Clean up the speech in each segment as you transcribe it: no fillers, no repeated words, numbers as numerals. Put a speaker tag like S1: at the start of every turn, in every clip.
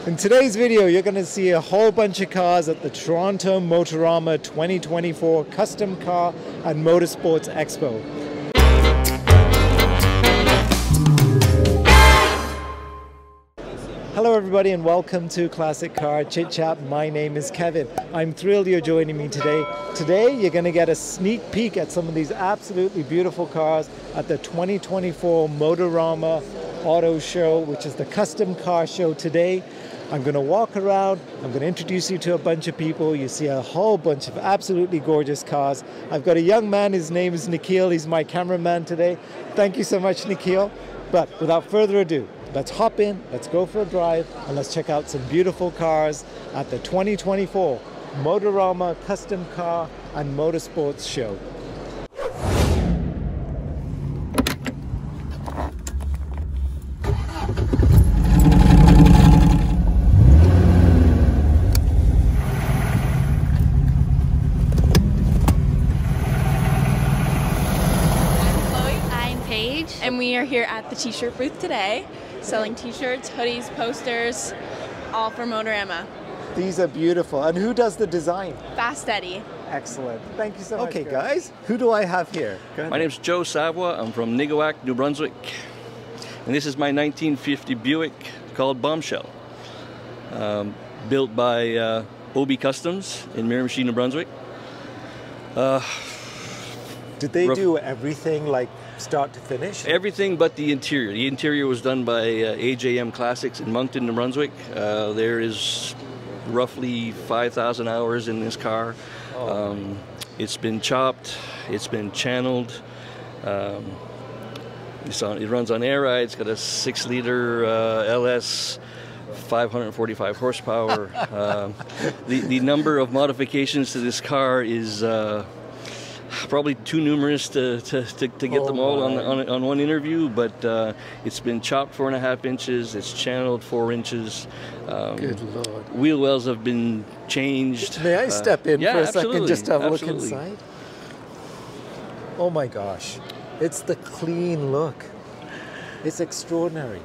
S1: In today's video, you're going to see a whole bunch of cars at the Toronto Motorama 2024 Custom Car and Motorsports Expo. Hello everybody and welcome to Classic Car Chit Chat. My name is Kevin. I'm thrilled you're joining me today. Today you're going to get a sneak peek at some of these absolutely beautiful cars at the 2024 Motorama Auto Show, which is the custom car show today. I'm going to walk around, I'm going to introduce you to a bunch of people. You see a whole bunch of absolutely gorgeous cars. I've got a young man, his name is Nikhil, he's my cameraman today. Thank you so much, Nikhil. But without further ado, let's hop in, let's go for a drive, and let's check out some beautiful cars at the 2024 Motorama Custom Car and Motorsports Show.
S2: And we are here at the t-shirt booth today, selling t-shirts, hoodies, posters, all for Motorama.
S1: These are beautiful. And who does the design?
S2: Fast Eddie.
S1: Excellent. Thank you so much. Okay, guys, who do I have here?
S3: My name's Joe Savoie. I'm from Niguac, New Brunswick. And this is my 1950 Buick called Bombshell. Built by OB Customs in Miramichi, New Brunswick.
S1: Did they do everything like start to finish?
S3: Everything but the interior. The interior was done by AJM Classics in Moncton, New Brunswick. There is roughly 5,000 hours in this car. It's been chopped, it's been channeled. It runs on air ride. It's got a 6-liter LS, 545 horsepower. The number of modifications to this car is probably too numerous to get them all on one interview, but it's been chopped 4.5 inches, it's channeled 4 inches.
S1: Good Lord.
S3: Wheel wells have been changed.
S1: May I step in for a second just to have a look
S3: absolutely.
S1: inside? Oh my gosh, it's the clean look. It's extraordinary.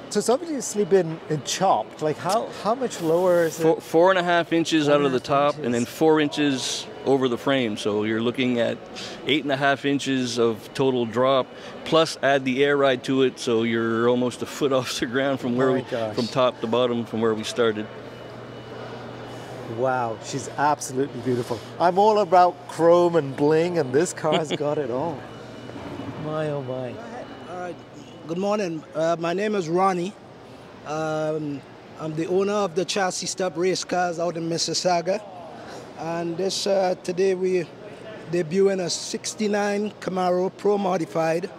S1: So it's obviously been chopped. Like how much lower is it?
S3: 4.5 inches out of the top, and then 4 inches over the frame. So you're looking at 8.5 inches of total drop. Plus, add the air ride to it, so you're almost a foot off the ground from where from top to bottom, from where we started.
S1: Wow, she's absolutely beautiful. I'm all about chrome and bling, and this car's got it all. My oh my.
S4: All right. Good morning. My name is Ronnie. I'm the owner of the Chassis Stop Race Cars out in Mississauga. And this today we debuting a 69 Camaro Pro Modified.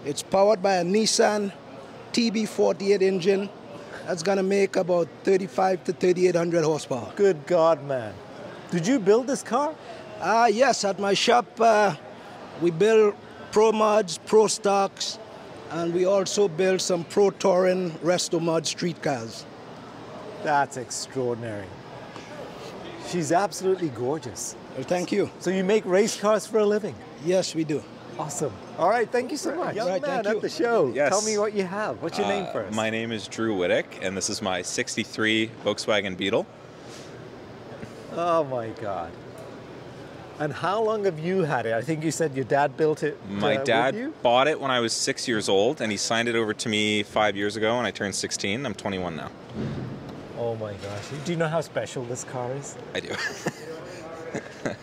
S4: It's powered by a Nissan TB48 engine. That's gonna make about 35 to 3,800 horsepower.
S1: Good God, man. Did you build this car?
S4: Yes, at my shop we build Pro Mods, Pro Stocks, and we also build some Pro Touring Resto Mod street cars.
S1: That's extraordinary. She's absolutely gorgeous.
S4: Well, thank you.
S1: So you make race cars for a living?
S4: Yes, we do.
S1: Awesome. All right, thank you so much. Young man
S4: thank you.
S1: at the show.
S5: Yes.
S1: Tell me what you have. What's your name first?
S5: My name is Drew Wittick, and this is my 63 Volkswagen Beetle.
S1: Oh my God. And how long have you had it? I think you said your dad built it.
S5: My dad bought it when I was 6 years old, and he signed it over to me 5 years ago when I turned 16. I'm 21 now.
S1: Oh my gosh. Do you know how special this car is?
S5: I do.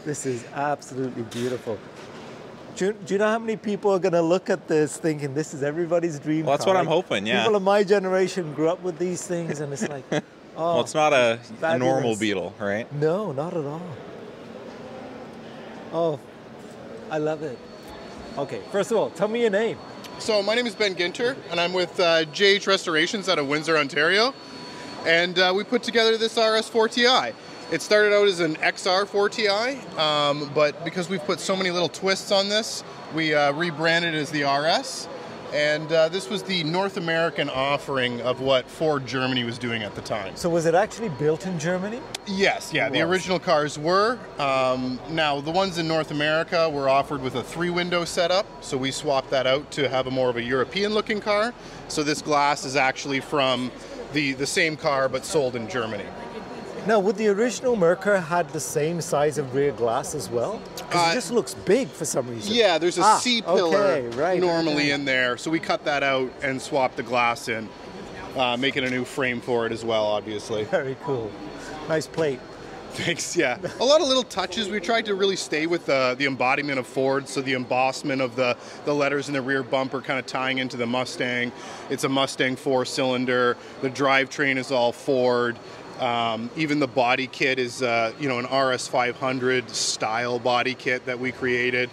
S1: This is absolutely beautiful. Do you know how many people are going to look at this thinking this is everybody's dream
S5: Well, that's
S1: car?
S5: what I'm hoping, yeah.
S1: People of my generation grew up with these things, and it's like, oh,
S5: well, it's not a
S1: fabulous.
S5: normal Beetle, right?
S1: No, not at all. Oh, I love it. Okay, first of all, tell me your name.
S6: So my name is Ben Ginter, and I'm with JH Restorations out of Windsor, Ontario. And we put together this RS4 Ti. It started out as an XR4 Ti, but because we've put so many little twists on this, we rebranded it as the RS. And this was the North American offering of what Ford Germany was doing at the time.
S1: So was it actually built in Germany?
S6: Yes, yeah, the original cars were. Now, the ones in North America were offered with a 3-window setup, so we swapped that out to have a more of a European-looking car. So this glass is actually from the same car but sold in Germany.
S1: Now, would the original Merkur had the same size of rear glass as well? Because it just looks big for some reason.
S6: Yeah, there's a C-pillar normally
S1: okay.
S6: in there, so we cut that out and swapped the glass in, making a new frame for it as well, obviously.
S1: Very cool. Nice plate.
S6: Thanks, yeah. A lot of little touches. We tried to really stay with the embodiment of Ford, so the embossment of the letters in the rear bumper kind of tying into the Mustang. It's a Mustang 4-cylinder. The drivetrain is all Ford. Even the body kit is, you know, an RS 500 style body kit that we created.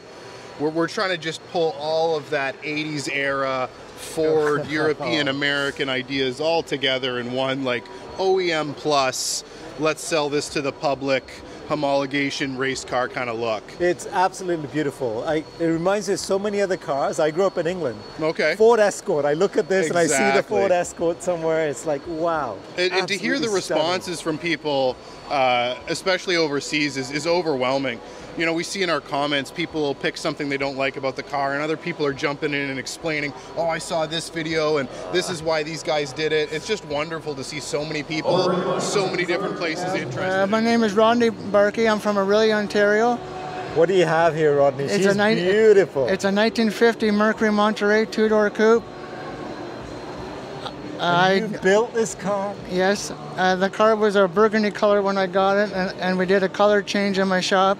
S6: We're trying to just pull all of that 80s era Ford, European, American ideas all together in one, like, OEM plus, let's sell this to the public, homologation race car kind of look.
S1: It's absolutely beautiful. It reminds me of so many other cars. I grew up in England.
S6: Okay.
S1: Ford Escort. I look at this and I see the Ford
S6: Exactly.
S1: Escort somewhere. It's like, wow.
S6: And to hear the
S1: Absolutely stunning.
S6: responses from people, especially overseas, is overwhelming. You know, we see in our comments, people will pick something they don't like about the car, and other people are jumping in and explaining, oh, I saw this video, and this is why these guys did it. It's just wonderful to see so many people, so many different places interested.
S7: My name is Rodney Barkey. I'm from Orillia, Ontario.
S1: What do you have here, Rodney? She's beautiful.
S7: It's a 1950 Mercury Monterey two-door coupe.
S1: You built this car?
S7: Yes. The car was a burgundy color when I got it, and we did a color change in my shop.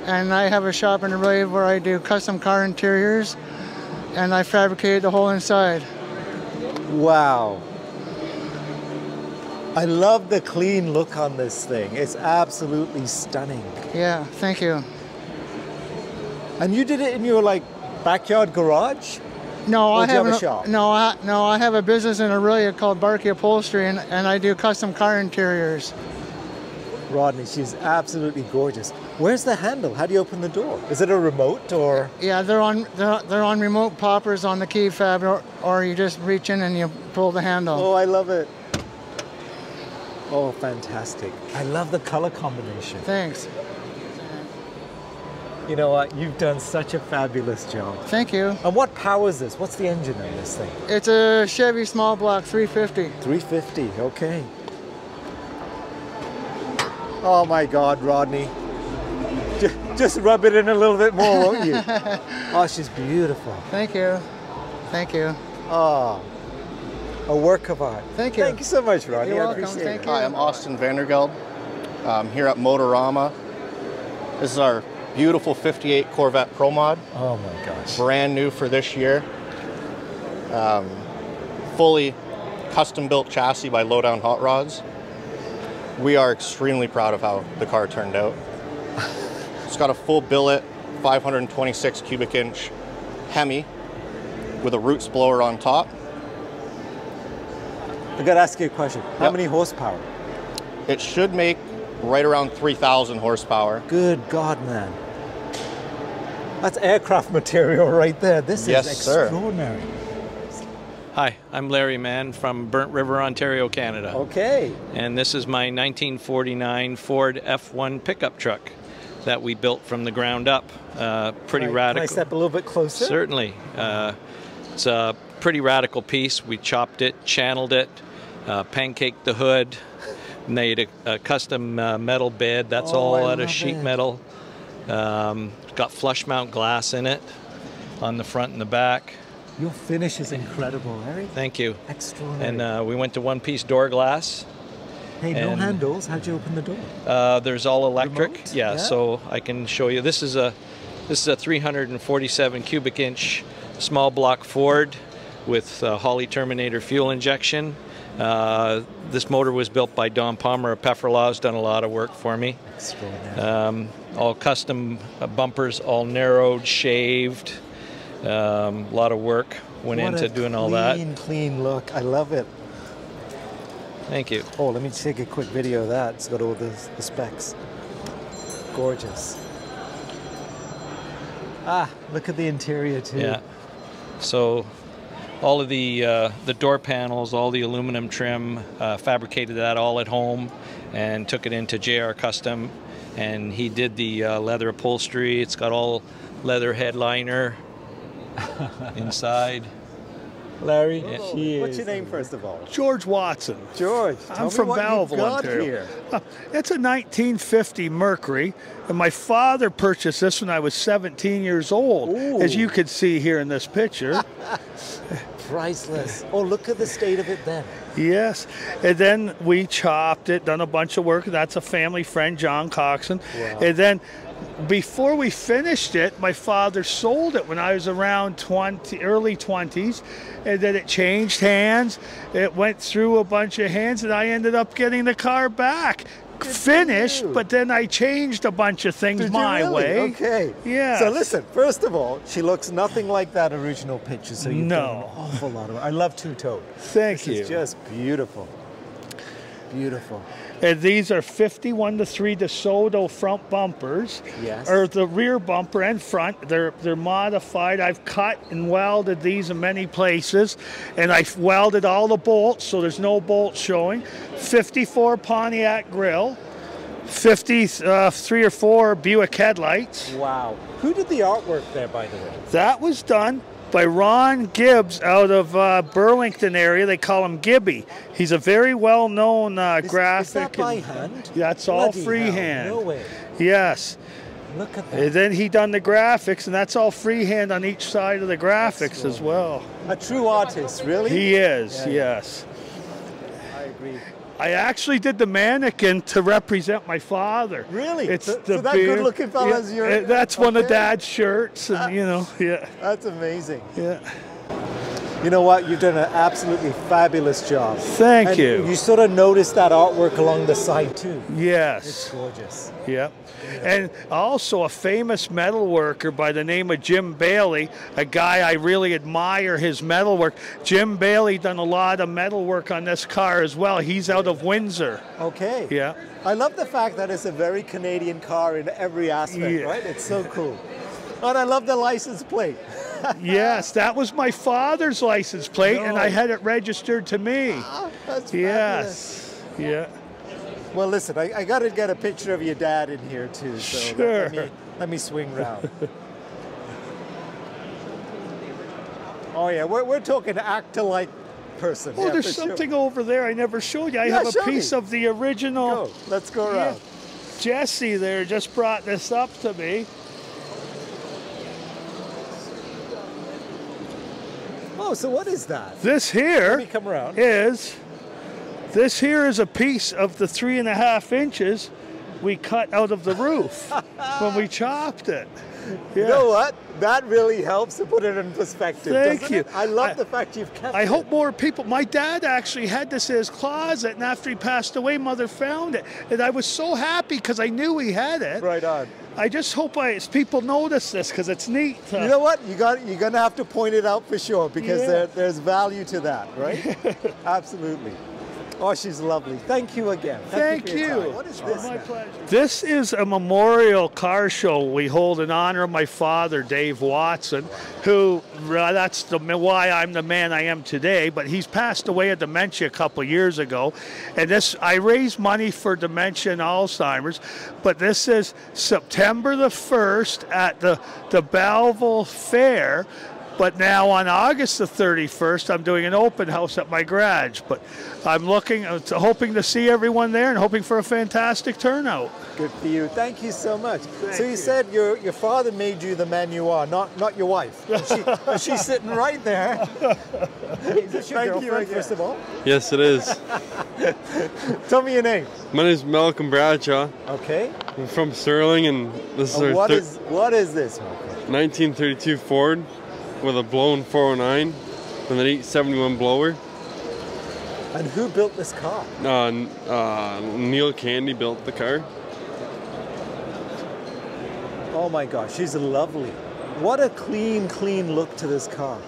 S7: And I have a shop in Orillia where I do custom car interiors, and I fabricated the whole inside.
S1: Wow. I love the clean look on this thing. It's absolutely stunning.
S7: Yeah, thank you.
S1: And you did it in your like backyard garage?
S7: No,
S1: Or
S7: I
S1: do you have a
S7: have
S1: shop?
S7: no, I have a business in Orillia called Barkey Upholstery, and I do custom car interiors.
S1: Rodney, she's absolutely gorgeous. Where's the handle? How do you open the door? Is it a remote or?
S7: Yeah, they're on remote poppers on the key fob, or you just reach in and you pull the handle.
S1: Oh, I love it. Oh, fantastic. I love the color combination.
S7: Thanks.
S1: You know what? You've done such a fabulous job.
S7: Thank you.
S1: And what powers this? What's the engine in this thing?
S7: It's a Chevy small block 350.
S1: 350, okay. Oh my God, Rodney. Just rub it in a little bit more, won't you? Oh, she's beautiful.
S7: Thank you. Thank you.
S1: Oh, a work of art.
S7: Thank you.
S1: Thank you so much, Rodney.
S7: You're
S1: I
S7: welcome.
S1: appreciate
S7: Thank
S1: it.
S7: you.
S8: Hi, I'm Austin Vandergeld. I'm here at Motorama. This is our beautiful 58 Corvette Pro Mod.
S1: Oh my gosh.
S8: Brand new for this year. Fully custom built chassis by Lowdown Hot Rods. We are extremely proud of how the car turned out. It's got a full billet, 526 cubic inch Hemi with a Roots blower on top.
S1: I gotta ask you a question. How many horsepower?
S8: It should make right around 3,000 horsepower.
S1: Good God, man. That's aircraft material right there. This
S8: Yes,
S1: is
S8: sir.
S1: extraordinary.
S9: Hi, I'm Larry Mann from Burnt River, Ontario, Canada.
S1: Okay.
S9: And this is my 1949 Ford F1 pickup truck that we built from the ground up. Pretty radical.
S1: Can I step a little bit closer?
S9: Certainly. It's a pretty radical piece. We chopped it, channeled it, pancaked the hood, made a custom metal bed. That's all out of sheet metal. Got flush mount glass in it on the front and the back.
S1: Your finish is incredible, Larry.
S9: Thank you.
S1: Extraordinary.
S9: And we went to one-piece door glass.
S1: Hey, no
S9: and,
S1: handles. How'd you open the door?
S9: There's all electric.
S1: Remote?
S9: Yeah,
S1: Yeah.
S9: so I can show you. This is a 347 cubic inch small block Ford with Holley Terminator fuel injection. This motor was built by Don Palmer of Pefferlaw. Has done a lot of work for me.
S1: Extraordinary.
S9: All custom bumpers, all narrowed, shaved. A lot of work went into doing all that.
S1: Clean look. I love it.
S9: Thank you.
S1: Oh, let me take a quick video of that. It's got all the specs. Gorgeous. Ah, look at the interior too.
S9: Yeah. So all of the door panels, all the aluminum trim, fabricated that all at home and took it into JR Custom, and he did the leather upholstery. It's got all leather headliner inside.
S1: Larry,
S10: Oh,
S1: she
S10: what's
S1: is.
S10: your name, first of all?
S11: George Watson.
S1: George, tell
S11: I'm
S1: me
S11: from
S1: what you've
S11: Belleville,
S1: got
S11: Ontario.
S1: here.
S11: It's a 1950 Mercury, and my father purchased this when I was 17 years old, as you can see here in this picture.
S1: Priceless. Oh, look at the state of it then.
S11: Yes, and then we chopped it, done a bunch of work. That's a family friend, John Coxon.
S1: Wow.
S11: And then before we finished it, my father sold it when I was around early 20s, and then it changed hands. It went through a bunch of hands, and I ended up getting the car back. Finished, but then I changed a bunch of things
S1: Did you
S11: my
S1: really?
S11: way.
S1: Okay.
S11: Yeah.
S1: So listen, first of all, she looks nothing like that original picture. So you've done an
S11: No.
S1: awful lot of. I love two-tone.
S11: Thank you.
S1: It's just beautiful. Beautiful.
S11: And these are 51 to 3 DeSoto front bumpers.
S1: Yes.
S11: Or the rear bumper and front. They're modified. I've cut and welded these in many places. And I've welded all the bolts so there's no bolts showing. 54 Pontiac grill. 53 or 4 Buick headlights.
S1: Wow. Who did the artwork there, by the way?
S11: That was done by Ron Gibbs out of Burlington area. They call him Gibby. He's a very well-known graphic.
S1: Is that by hand?
S11: That's all
S1: Bloody
S11: freehand.
S1: hell, no way.
S11: Yes.
S1: Look at that.
S11: And then he done the graphics, and that's all freehand on each side of the graphics as well.
S1: A true artist, really?
S11: He is,
S1: Yeah, yeah.
S11: yes.
S1: I agree.
S11: I actually did the mannequin to represent my father.
S1: Really?
S11: It's
S1: So
S11: the
S1: that
S11: beard.
S1: good-looking fella's your-
S11: That's one of
S1: okay.
S11: Dad's shirts, and yeah.
S1: That's amazing.
S11: Yeah.
S1: You know what? You've done an absolutely fabulous job.
S11: Thank
S1: And
S11: you.
S1: You sort of noticed that artwork along the side too.
S11: Yes.
S1: It's gorgeous.
S11: Yep. And also a famous metal worker by the name of Jim Bailey, a guy I really admire his metal work. Jim Bailey done a lot of metal work on this car as well. He's out of Windsor.
S1: Okay.
S11: Yeah.
S1: I love the fact that it's a very Canadian car in every aspect,
S11: Yeah.
S1: right? It's so cool. And I love the license plate.
S11: Yes, that was my father's license plate, and
S1: No.
S11: I had it registered to me.
S1: That's fabulous.
S11: Yes. Yeah.
S1: Well, listen, I got to get a picture of your dad in here too. So
S11: Sure.
S1: let me swing round. Oh yeah, we're talking actor-like person.
S11: Oh,
S1: yeah,
S11: there's
S1: for sure.
S11: something over there I never showed you. I
S1: Yeah,
S11: have a
S1: show
S11: piece
S1: me.
S11: of the original.
S1: Go. Let's go around.
S11: Jesse there just brought this up to me.
S1: Oh, so what is that?
S11: This here
S1: Let me come around.
S11: this here is a piece of the 3.5 inches we cut out of the roof when we chopped it.
S1: You know what? That really helps to put it in perspective.
S11: Thank
S1: doesn't
S11: you.
S1: it? I love the fact you've kept
S11: I
S1: it.
S11: hope more people. My dad actually had this in his closet, and after he passed away, Mother found it, and I was so happy because I knew he had it.
S1: Right on.
S11: I just hope people notice this because it's neat.
S1: You know what? You're gonna have to point it out for sure because
S11: Yeah.
S1: there's value to that, right? Absolutely. Oh, she's lovely. Thank you again.
S11: Thank
S1: for your
S11: you.
S1: time. What is this?
S11: My
S1: now?
S11: pleasure. This is a memorial car show we hold in honor of my father, Dave Watson, who that's why I'm the man I am today. But he's passed away of dementia a couple years ago, and I raise money for dementia and Alzheimer's. But this is September the 1st at the Belleville Fair. But now on August the 31st, I'm doing an open house at my garage. But I'm hoping to see everyone there and hoping for a fantastic turnout.
S1: Good for you. Thank you so much. So you said your father made you the man you are, not your wife. And she's sitting right there. Is this your girlfriend, first of all?
S12: Yes, it is.
S1: Tell me your name.
S12: My name is Malcolm Bradshaw.
S1: Okay.
S12: I'm from Sterling, and this is our
S1: What is this, Malcolm?
S12: 1932 Ford with a blown 409 with an 871 blower.
S1: And who built this car?
S12: Neil Candy built the car.
S1: Oh my gosh, she's lovely. What a clean look to this car.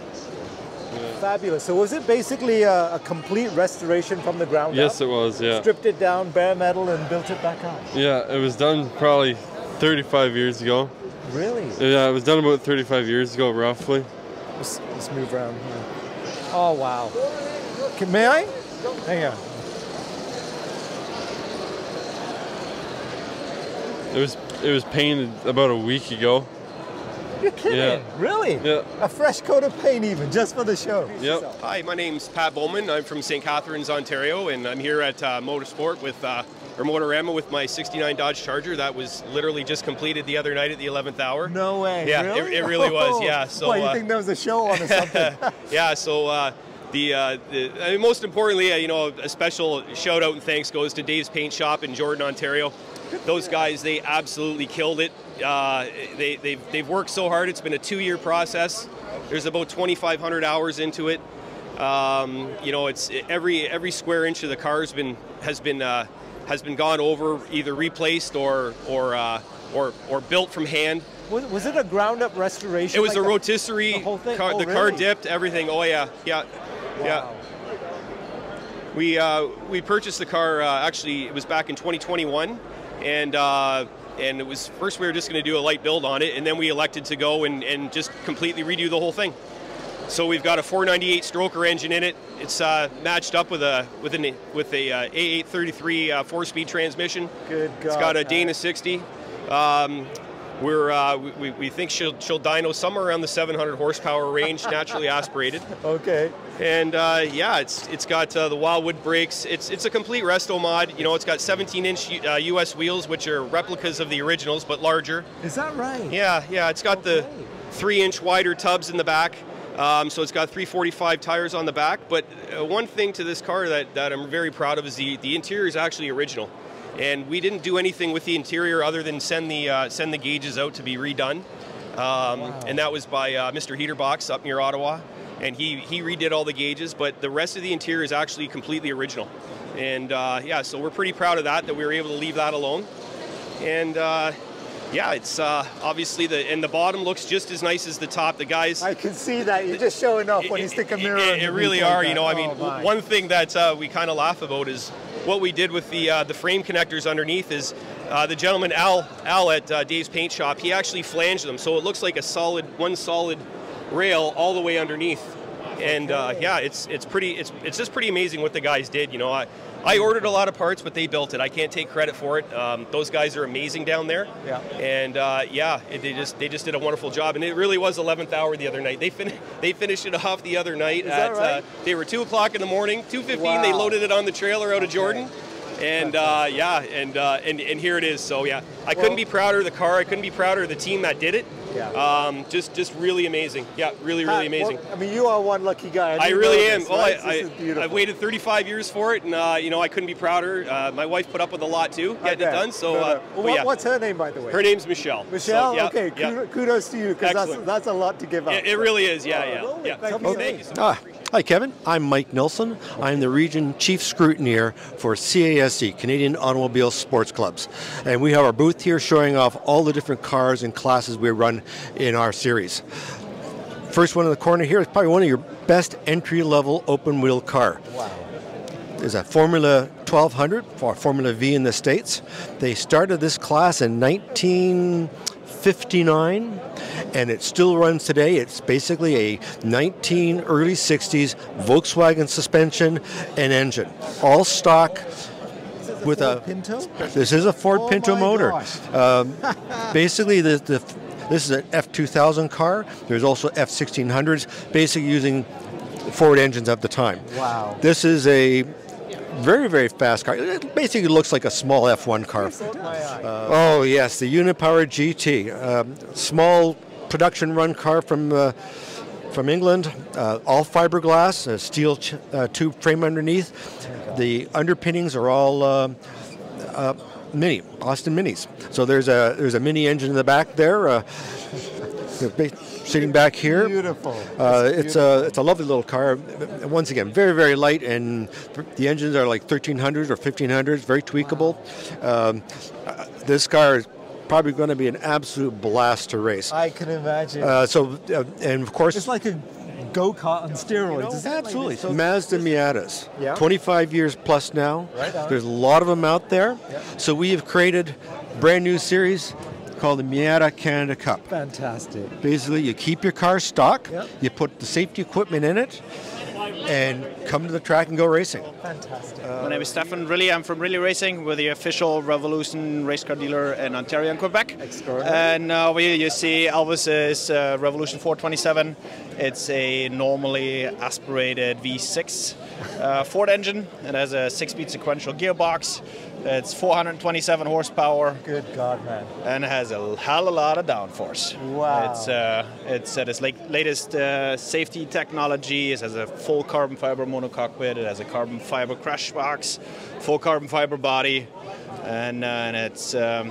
S1: Fabulous. So was it basically a complete restoration from the ground up?
S12: Yes, it was, yeah.
S1: Stripped it down, bare metal, and built it back up?
S12: Yeah, it was done probably 35 years ago.
S1: Really?
S12: Yeah, it was done about 35 years ago, roughly.
S1: Let's move around here. Oh, wow. May I? Hang on.
S12: It was painted about a week ago.
S1: You're kidding?
S12: Yeah.
S1: Really?
S12: Yeah.
S1: A fresh coat of paint even, just for the show.
S12: Yep.
S10: Hi, my name's Pat Bowman. I'm from St. Catharines, Ontario, and I'm here at Motorsport with, or Motorama with my 69 Dodge Charger that was literally just completed the other night at the 11th hour.
S1: No way.
S10: Yeah,
S1: really?
S10: it really was, yeah. So,
S1: Well, you think there was a show on or something?
S10: yeah, so I mean, most importantly, a special shout out and thanks goes to Dave's Paint Shop in Jordan, Ontario. Those guys, they absolutely killed it. They've worked so hard. It's been a 2-year process. There's about 2,500 hours into it. It's every square inch of the car has been gone over, either replaced or built from hand.
S1: Was it a ground up restoration?
S10: It was
S1: like
S10: a rotisserie.
S1: The whole thing?
S10: The car dipped, everything. Oh yeah.
S1: Wow.
S10: We purchased the car. Actually, it was back in 2021, and it was first we were just going to do a light build on it, and then we elected to go and just completely redo the whole thing. So we've got a 498 stroker engine in it. It's matched up with a A833 4-speed transmission.
S1: Good God.
S10: It's got a Dana 60. We think she'll dyno somewhere around the 700 horsepower range, naturally aspirated.
S1: Okay.
S10: And it's got the Wildwood brakes. It's a complete resto mod. It's got 17-inch US wheels, which are replicas of the originals but larger.
S1: Is that right?
S10: Yeah. It's got the 3-inch wider tubs in the back. So it's got 345 tires on the back. But one thing to this car that I'm very proud of is the interior is actually original. And we didn't do anything with the interior other than send the gauges out to be redone. And that was by Mr. Heaterbox up near Ottawa. And he redid all the gauges, but the rest of the interior is actually completely original. And so we're pretty proud of that we were able to leave that alone. And it's obviously the bottom looks just as nice as the top. The guys,
S1: I can see that. You're just showing off when you stick a mirror in.
S10: It really are. One thing that we kind of laugh about is what we did with the frame connectors underneath is the gentleman Al at Dave's Paint Shop, he actually flanged them, so it looks like one solid rail all the way underneath. And it's just pretty amazing what the guys did. I ordered a lot of parts, but they built it. I can't take credit for it. Those guys are amazing down there. Yeah. And they just did a wonderful job. And it really was 11th hour the other night. They finished it off the other night.
S1: Right?
S10: They were 2 o'clock in the morning, 2:15. Wow. They loaded it on the trailer out of Jordan. And and here it is. So I couldn't be prouder of the car. I couldn't be prouder of the team that did it. Yeah. Just really amazing. Yeah, really amazing.
S1: Well, you are one lucky guy.
S10: I really am.
S1: This, right?
S10: I've waited 35 years for it, and I couldn't be prouder. My wife put up with a lot too, getting it done. So,
S1: what's her name, by the way?
S10: Her name's Michelle.
S1: Michelle. So, okay. Kudos to you, because that's a lot to give up.
S10: It really is. Yeah.
S1: Thank you so much.
S13: Hi, Kevin. I'm Mike Nilsson. I'm the Region Chief Scrutineer for CASC, Canadian Automobile Sports Clubs. And we have our booth here showing off all the different cars and classes we run in our series. First one in the corner here is probably one of your best entry-level open-wheel car.
S1: Wow.
S13: There's a Formula 1200 or Formula V in the States. They started this class in 1959. And it still runs today. It's basically a early 60s Volkswagen suspension and engine. All stock with a
S1: Pinto?
S13: This is a Ford Pinto motor. Basically, this is an F2000 car. There's also F1600s, basically using Ford engines at the time.
S1: Wow.
S13: This is a very, very fast car. It basically looks like a small F1 car. Oh, yes, the Unipower GT. Small production run car from England, all fiberglass, a steel tube frame underneath. The underpinnings are all Austin Minis. So there's a mini engine in the back there. Sitting back here.
S1: Beautiful.
S13: It's a lovely little car. Once again, very, very light, and the engines are like 1300s or 1500s, very tweakable. Wow. This car is probably going to be an absolute blast to race.
S1: I can imagine.
S13: And of course,
S1: it's like a go-kart on steroids.
S13: Absolutely. Like Mazda Miatas.
S1: Yeah.
S13: 25 years plus now.
S1: Right on.
S13: There's a lot of them out there.
S1: Yeah.
S13: So we have created a brand new series called the Miata Canada Cup.
S1: Fantastic.
S13: Basically, you keep your car stock.
S1: Yep.
S13: You put the safety equipment in it. and come to the track and go racing.
S1: Fantastic.
S14: My name is Stefan Riley. I'm from Riley Racing. We're the official Revolution race car dealer in Ontario and Quebec.
S1: Extraordinary.
S14: And over here you see Elvis's Revolution 427. It's a normally aspirated V6 Ford engine. It has a 6-speed sequential gearbox. It's 427 horsepower.
S1: Good God, man.
S14: And it has a hell of a lot of downforce.
S1: Wow.
S14: It's its latest safety technology. It has a full carbon fiber monocockpit. It has a carbon fiber crash box, full carbon fiber body. And it's a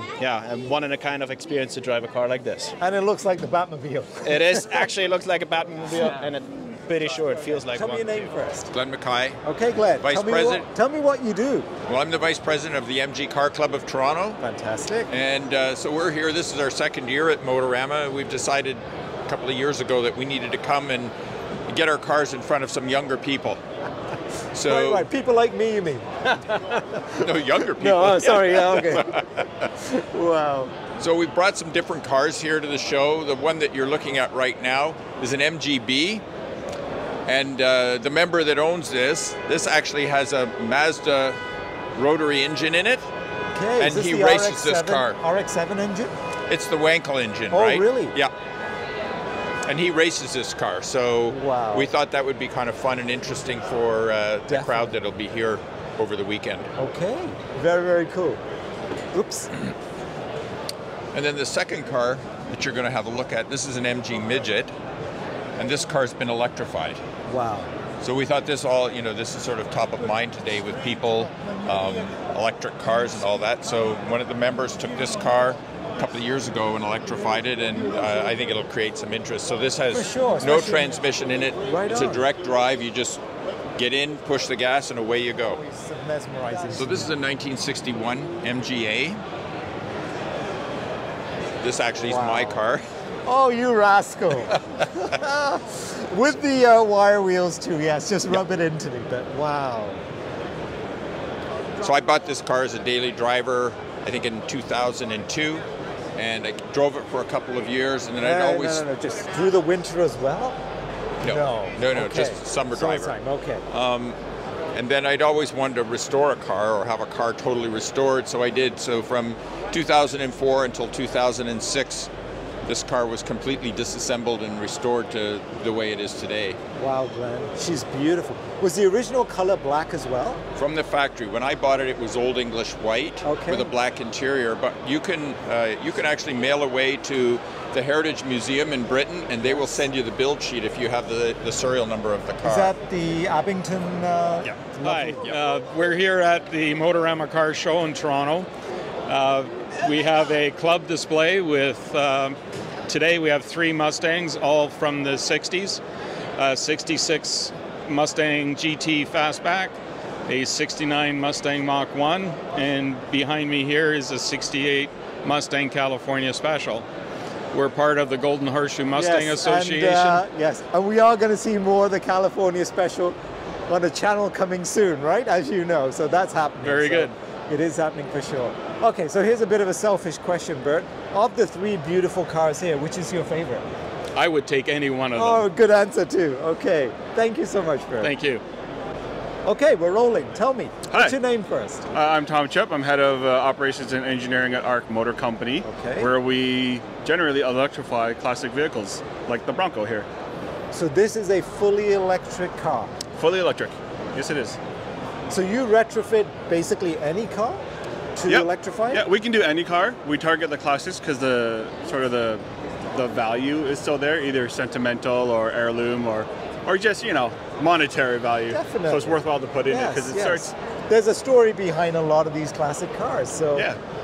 S14: one-in-a-kind of experience to drive a car like this.
S1: And it looks like the Batmobile.
S14: It is. Actually, it looks like a Batmobile, and I'm pretty sure it feels like
S1: Tell
S14: one.
S1: me your name first.
S15: Glenn Mackay.
S1: Okay, Glenn.
S15: Vice
S1: tell me
S15: President.
S1: Tell me what you do.
S15: Well, I'm the Vice President of the MG Car Club of Toronto.
S1: Fantastic.
S15: And so we're here. This is our second year at Motorama. We've decided a couple of years ago that we needed to come and get our cars in front of some younger people. So
S1: right. People like me, you mean?
S15: No, younger people.
S1: No, sorry. Yeah, okay. Wow.
S15: So we brought some different cars here to the show. The one that you're looking at right now is an MGB. And the member that owns this actually has a Mazda rotary engine in it.
S1: Okay,
S15: and he races this car.
S1: RX-7 engine?
S15: It's the Wankel engine,
S1: oh,
S15: right?
S1: Oh, really?
S15: Yeah. And he races this car, so
S1: wow.
S15: We thought that would be kind of fun and interesting for the crowd that'll be here over the weekend.
S1: Okay, very, very cool. Oops.
S15: And then the second car that you're going to have a look at, this is an MG Midget, and this car's been electrified.
S1: Wow.
S15: So we thought this is sort of top of mind today with people, electric cars and all that. So one of the members took this car a couple of years ago and electrified it, and I think it'll create some interest. So this has no transmission in it.
S1: Right
S15: it's a direct drive. You just get in, push the gas, and away you go.
S1: Mesmerizing.
S15: So this is a 1961 MGA. This actually is my car.
S1: Oh, you rascal. With the wire wheels too, yes. Just rub it into me, but wow.
S15: So I bought this car as a daily driver, I think in 2002. And I drove it for a couple of years, and then I'd always...
S1: No, just through the winter as well?
S15: No,
S1: okay.
S15: Just summer driver.
S1: Summertime, okay.
S15: And then I'd always wanted to restore a car or have a car totally restored, so I did. So from 2004 until 2006, this car was completely disassembled and restored to the way it is today.
S1: Wow, Glenn. She's beautiful. Was the original color black as well?
S15: From the factory. When I bought it, it was Old English white with a black interior. But you can actually mail away to the Heritage Museum in Britain, and they will send you the build sheet if you have the serial number of the car.
S1: Is that the Abington?
S16: Yeah. Hi. We're here at the Motorama Car Show in Toronto. We have a club display with, today we have 3 Mustangs, all from the 60s. 66 Mustang GT Fastback, a 69 Mustang Mach 1, and behind me here is a 68 Mustang California Special. We're part of the Golden Horseshoe Mustang Association.
S1: And we are going to see more of the California Special on a channel coming soon, right? As you know, so that's happening.
S16: Very good.
S1: It is happening for sure. Okay, so here's a bit of a selfish question, Bert. Of the 3 beautiful cars here, which is your favorite?
S16: I would take any one of them.
S1: Oh, good answer too. Okay, thank you so much, Bert.
S16: Thank you.
S1: Okay, we're rolling. Tell me, what's your name first?
S17: I'm Tom Chup. I'm head of operations and engineering at ARC Motor Company, where we generally electrify classic vehicles, like the Bronco here.
S1: So this is a fully electric car?
S17: Fully electric. Yes, it is.
S1: So you retrofit basically any car to electrify it?
S17: Yeah, we can do any car. We target the classics because the value is still there, either sentimental or heirloom or just, monetary value.
S1: Definitely.
S17: So it's worthwhile to put in it because it starts.
S1: There's a story behind a lot of these classic cars. So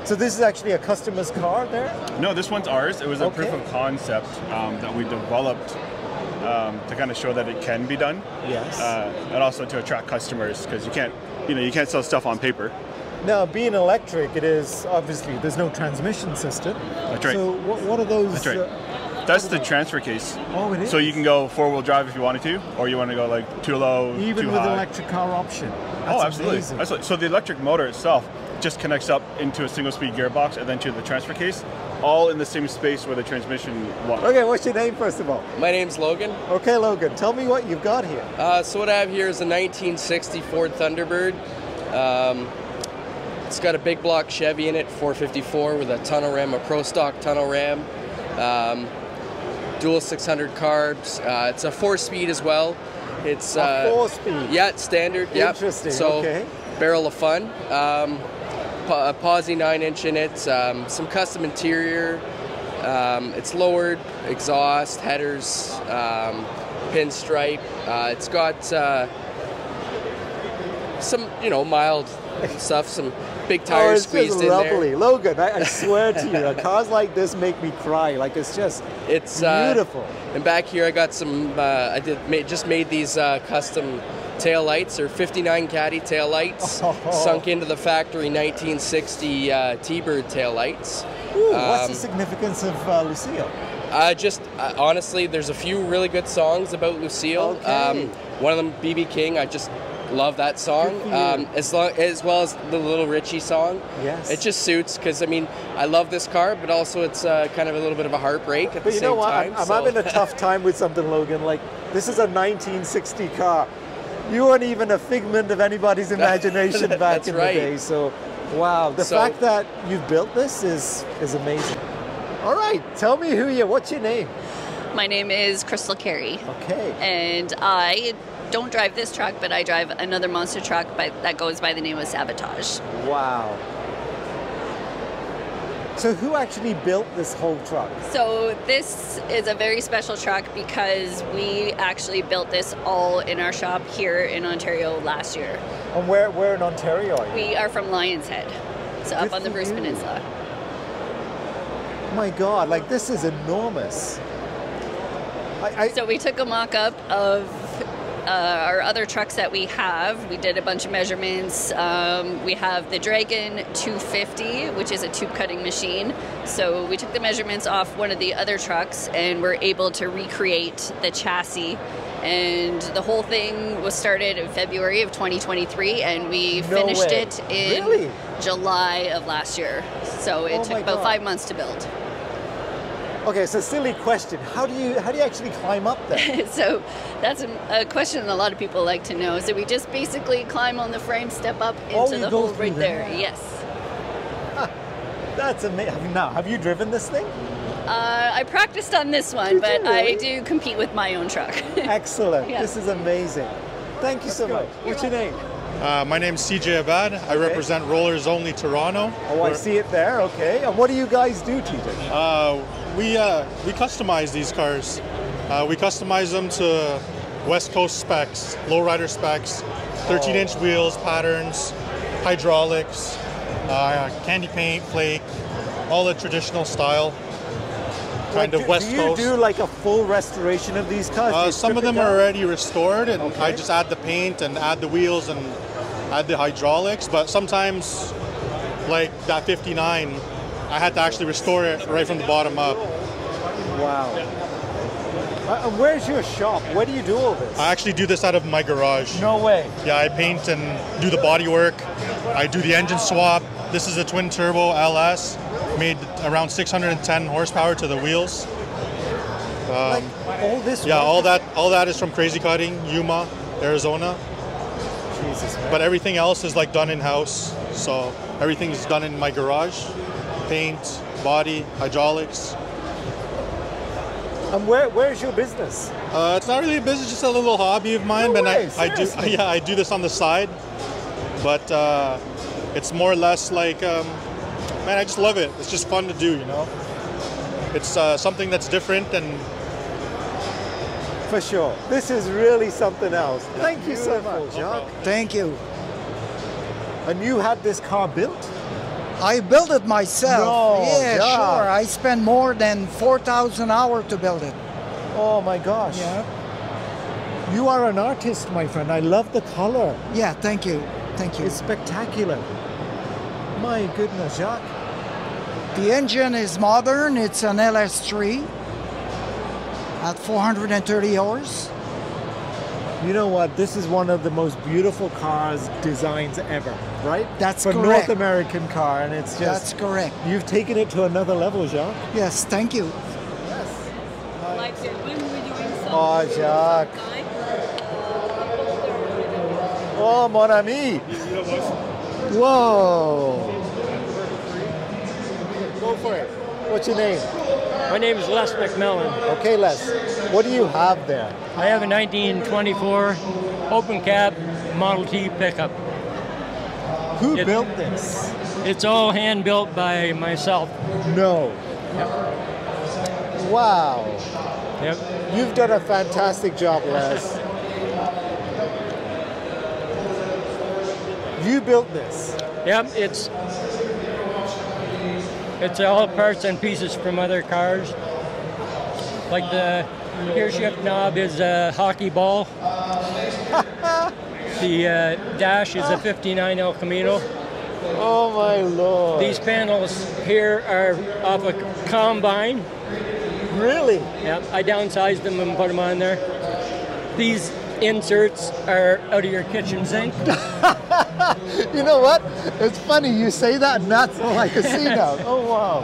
S1: So this is actually a customer's car there?
S17: No, this one's ours. It was a proof of concept that we developed to kind of show that it can be done.
S1: Yes.
S17: And also to attract customers because you can't sell stuff on paper.
S1: Now, being electric, it is obviously there's no transmission system.
S17: That's right.
S1: So what are those?
S17: That's right. That's the transfer case.
S1: Oh, it is.
S17: So you can go 4-wheel drive if you wanted to, or you want to go like too low,
S1: even
S17: too
S1: with
S17: high.
S1: electric car option.
S17: Oh, absolutely. So the electric motor itself just connects up into a single-speed gearbox and then to the transfer case, all in the same space where the transmission was.
S1: Okay, what's your name first of all?
S18: My name's Logan.
S1: Okay, Logan, tell me what you've got here.
S18: So what I have here is a 1960 Ford Thunderbird. It's got a big block Chevy in it, 454 with a tonneau ram, a Pro Stock tonneau ram. Dual 600 carbs. It's a 4-speed as well. It's
S1: a 4-speed?
S18: Yeah, it's standard.
S1: Interesting,
S18: So,
S1: okay.
S18: barrel of fun. A Posi 9-inch in it, some custom interior. It's lowered, exhaust, headers, pinstripe. It's got some, mild stuff, some big tires squeezed in there.
S1: It's lovely. Logan, I swear to you, cars like this make me cry. Like, it's beautiful.
S18: And back here I got some, just made these custom tail lights. They're 59 Caddy tail lights, sunk into the factory 1960 T-Bird tail lights.
S1: What's the significance of Lucille?
S18: Honestly, there's a few really good songs about Lucille.
S1: Okay.
S18: One of them, BB King, I just love that song, as well as the Little Richie song.
S1: Yes.
S18: It just suits, because I love this car, but also it's kind of a little bit of a heartbreak at the same time.
S1: I'm having a tough time with something, Logan. Like, this is a 1960 car. You weren't even a figment of anybody's imagination back in the day. So, wow, the fact that you've built this is amazing. All right, tell me what's your name?
S19: My name is Crystal Carey.
S1: Okay.
S19: And I don't drive this truck, but I drive another monster truck that goes by the name of Sabotage.
S1: Wow. So who actually built this whole truck?
S19: So this is a very special truck because we actually built this all in our shop here in Ontario last year.
S1: And where in Ontario are you?
S19: We are from Lions Head, so up on the Bruce Peninsula.
S1: Oh my God, like this is enormous.
S19: So we took a mock-up of our other trucks that we have. We did a bunch of measurements. We have the Dragon 250, which is a tube cutting machine. So we took the measurements off one of the other trucks and we're able to recreate the chassis. And the whole thing was started in February of 2023 and we finished it in July of last year. So it took about 5 months to build.
S1: Okay, so silly question. How do you actually climb up there?
S19: So that's a question a lot of people like to know. So we just basically climb on the frame, step up into the hole right there. Yes.
S1: That's amazing. Now, have you driven this thing?
S19: I practiced on this one, but I do compete with my own truck.
S1: Excellent.
S19: Yeah.
S1: This is amazing. Thank you so much. What's your name?
S20: My name's CJ Abad. I represent Rollers Only Toronto.
S1: Oh, I see it there. Okay. And what do you guys do, TJ?
S20: We customize these cars. We customize them to West Coast specs, lowrider specs, 13-inch wheels, patterns, hydraulics, candy paint, flake, all the traditional style. Kind of West Coast.
S1: Do you do like a full restoration of these cars?
S20: Some of them are already restored, and I just add the paint and add the wheels and add the hydraulics. But sometimes, like that 59, I had to actually restore it right from the bottom up.
S1: Wow. Where's your shop? Where do you do all this?
S20: I actually do this out of my garage.
S1: No way.
S20: Yeah, I paint and do the body work. I do the engine swap. This is a twin turbo LS, made around 610 horsepower to the wheels.
S1: Like all this?
S20: Yeah, all that is from Crazy Cutting, Yuma, Arizona.
S1: Jesus, man.
S20: But everything else is like done in-house. So everything is done in my garage. Paint, body, hydraulics.
S1: And where's your business?
S20: It's not really a business, just a little hobby of mine.
S1: No
S20: but
S1: way,
S20: I do this on the side. But it's more or less like, man, I just love it. It's just fun to do, you know. It's something that's different and.
S1: For sure. This is really something else. Thank you so much, Jacques.
S21: Thank you.
S1: And you had this car built?
S21: I built it myself.
S1: No,
S21: yeah,
S1: Jacques.
S21: sure. I spent more than 4,000 hours to build it.
S1: Oh my gosh.
S21: Yeah.
S1: You are an artist, my friend. I love the color.
S21: Yeah, thank you. Thank you.
S1: It's spectacular. My goodness, Jacques.
S21: The engine is modern. It's an LS3 at 430 horse.
S1: You know what? This is one of the most beautiful cars designs ever, right?
S21: That's
S1: For
S21: correct.
S1: North American car, and it's just...
S21: That's correct.
S1: You've taken it to another level, Jacques.
S21: Yes, thank you.
S19: Like when we're doing some
S1: Oh, Jacques. Oh, mon ami. Whoa. Go for it. What's your name?
S2: My name is Les McMillan.
S1: Okay, Les. What do you have there?
S2: I have a 1924 open cab Model T pickup.
S1: Who built this?
S2: It's all hand built by myself.
S1: No.
S2: Yep.
S1: Wow.
S2: Yep.
S1: You've done a fantastic job, Les. You built this.
S2: Yep, it's all parts and pieces from other cars. Like the gear shift knob is a hockey ball. The dash is a 59 El Camino.
S1: Oh my Lord.
S2: These panels here are off a Combine.
S1: Really?
S2: Yep, I downsized them and put them on there. These inserts are out of your kitchen sink.
S1: You know what? It's funny you say that, and that's all I can see now. Oh wow.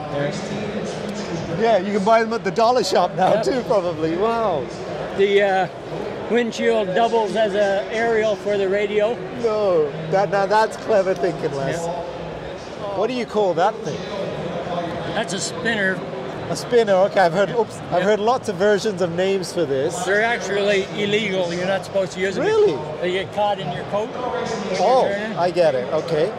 S1: Yeah, you can buy them at the dollar shop now
S2: Yep.
S1: too, probably. Wow.
S2: The windshield doubles as an aerial for the radio.
S1: No, now that's clever thinking, Les. What do you call that thing?
S2: That's a spinner.
S1: A spinner. Okay, I've heard. Oops, I've heard lots of versions of names for this.
S2: They're actually illegal. You're not supposed to use them.
S1: Really?
S2: They get caught in your coat.
S1: Oh, I get it. Okay.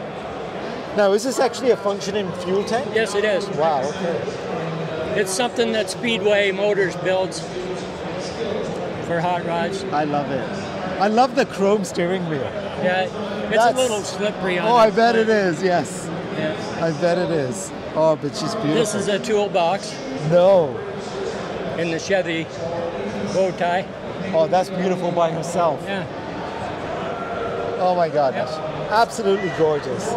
S1: Now, is this actually a functioning fuel tank?
S2: Yes, it is.
S1: Wow. Okay.
S2: It's something that Speedway Motors builds for hot rods.
S1: I love it. I love the chrome steering wheel.
S2: Yeah, it's a little slippery on
S1: Oh, I bet it is. Yes.
S2: Yeah.
S1: I bet it is. Oh, but she's beautiful.
S2: This is a toolbox.
S1: No.
S2: In the Chevy bow tie.
S1: Oh, that's beautiful by herself.
S2: Yeah.
S1: Oh my goodness. Absolutely gorgeous.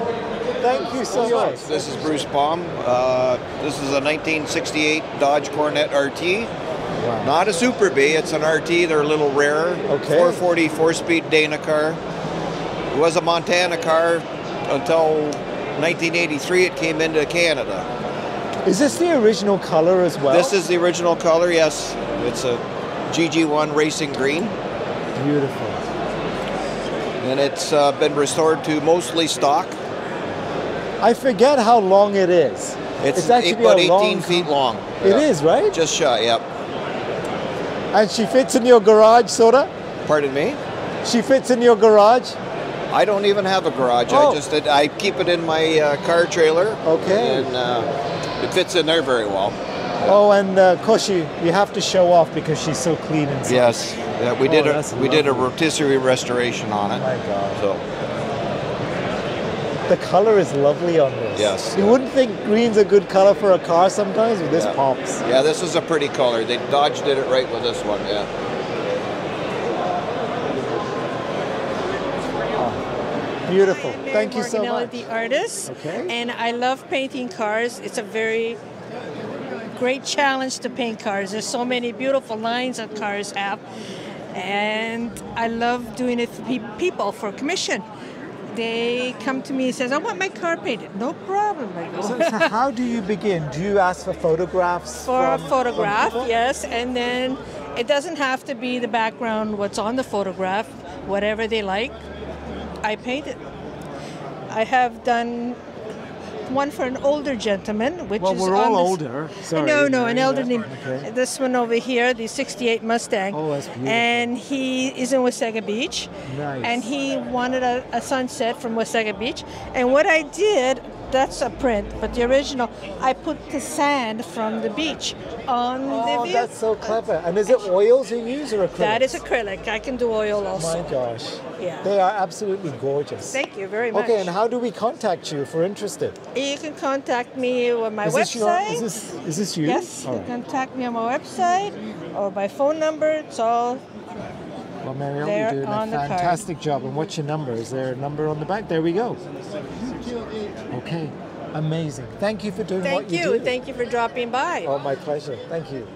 S1: Thank you so much.
S22: This is Bruce Baum. This is a 1968 Dodge Coronet RT.
S1: Wow.
S22: Not a Super B, it's an RT. They're a little rarer.
S1: Okay.
S22: 440 4-speed Dana car. It was a Montana car until 1983 it came into Canada.
S1: Is this the original color as well?
S22: This is the original color, yes. It's a GG1 Racing Green.
S1: Beautiful.
S22: And it's been restored to mostly stock.
S1: I forget how long it is.
S22: It's
S1: actually
S22: about
S1: a
S22: 18 feet long.
S1: It is, right?
S22: Just shy, yep.
S1: And she fits in your garage, sort of?
S22: Pardon me?
S1: She fits in your garage?
S22: I don't even have a garage.
S1: Oh.
S22: I keep it in my car trailer.
S1: Okay.
S22: And it fits in there very well.
S1: Oh, and of course you have to show off because she's so clean inside.
S22: Yes. Yeah, we did a rotisserie restoration on it.
S1: Oh my God.
S22: So
S1: the color is lovely on this.
S22: Yes.
S1: You wouldn't think green's a good color for a car sometimes, but this
S22: yeah.
S1: pops.
S22: Yeah, this is a pretty color. Dodge did it right with this one, yeah.
S1: Beautiful. Thank you so
S23: Morganella,
S1: much.
S23: the artist.
S1: Okay.
S23: And I love painting cars. It's a very great challenge to paint cars. There's so many beautiful lines that cars have. And I love doing it for people for commission. They come to me and says, I want my car painted. No problem. I go.
S1: So how do you begin? Do you ask for photographs?
S23: For a
S1: from
S23: photograph,
S1: people?
S23: yes. And then it doesn't have to be the background, what's on the photograph, whatever they like. I paint it. I have done one for an older gentleman, which
S1: Well,
S23: is
S1: we're
S23: on
S1: all
S23: this-
S1: older. Sorry,
S23: no, an
S1: Mary,
S23: elderly.
S1: okay.
S23: This one over here, the '68 Mustang.
S1: Oh, that's beautiful.
S23: And he is in Wasaga Beach.
S1: Nice.
S23: And he wanted a sunset from Wasaga Beach. And what I did, that's a print, but the original, I put the sand from the beach on the
S1: Oh,
S23: vehicle.
S1: that's so clever. And is it oils you use or acrylics?
S23: That is acrylic. I can do oil also.
S1: My gosh.
S23: Yeah.
S1: They are absolutely gorgeous.
S23: Thank you very much.
S1: Okay, and how do we contact you if we're interested?
S23: You can contact me on my
S1: Is this
S23: website.
S1: is this you?
S23: Yes,
S1: All
S23: you
S1: right.
S23: can contact me on my website or by phone number. It's all
S1: Well, Marielle,
S23: there
S1: you're doing
S23: on
S1: a
S23: the card.
S1: fantastic job. And what's your number? Is there a number on the back? There we go. Okay, amazing. Thank you for doing what
S23: Thank
S1: you
S23: you.
S1: do.
S23: Thank you for dropping by.
S1: Oh, my pleasure. Thank you.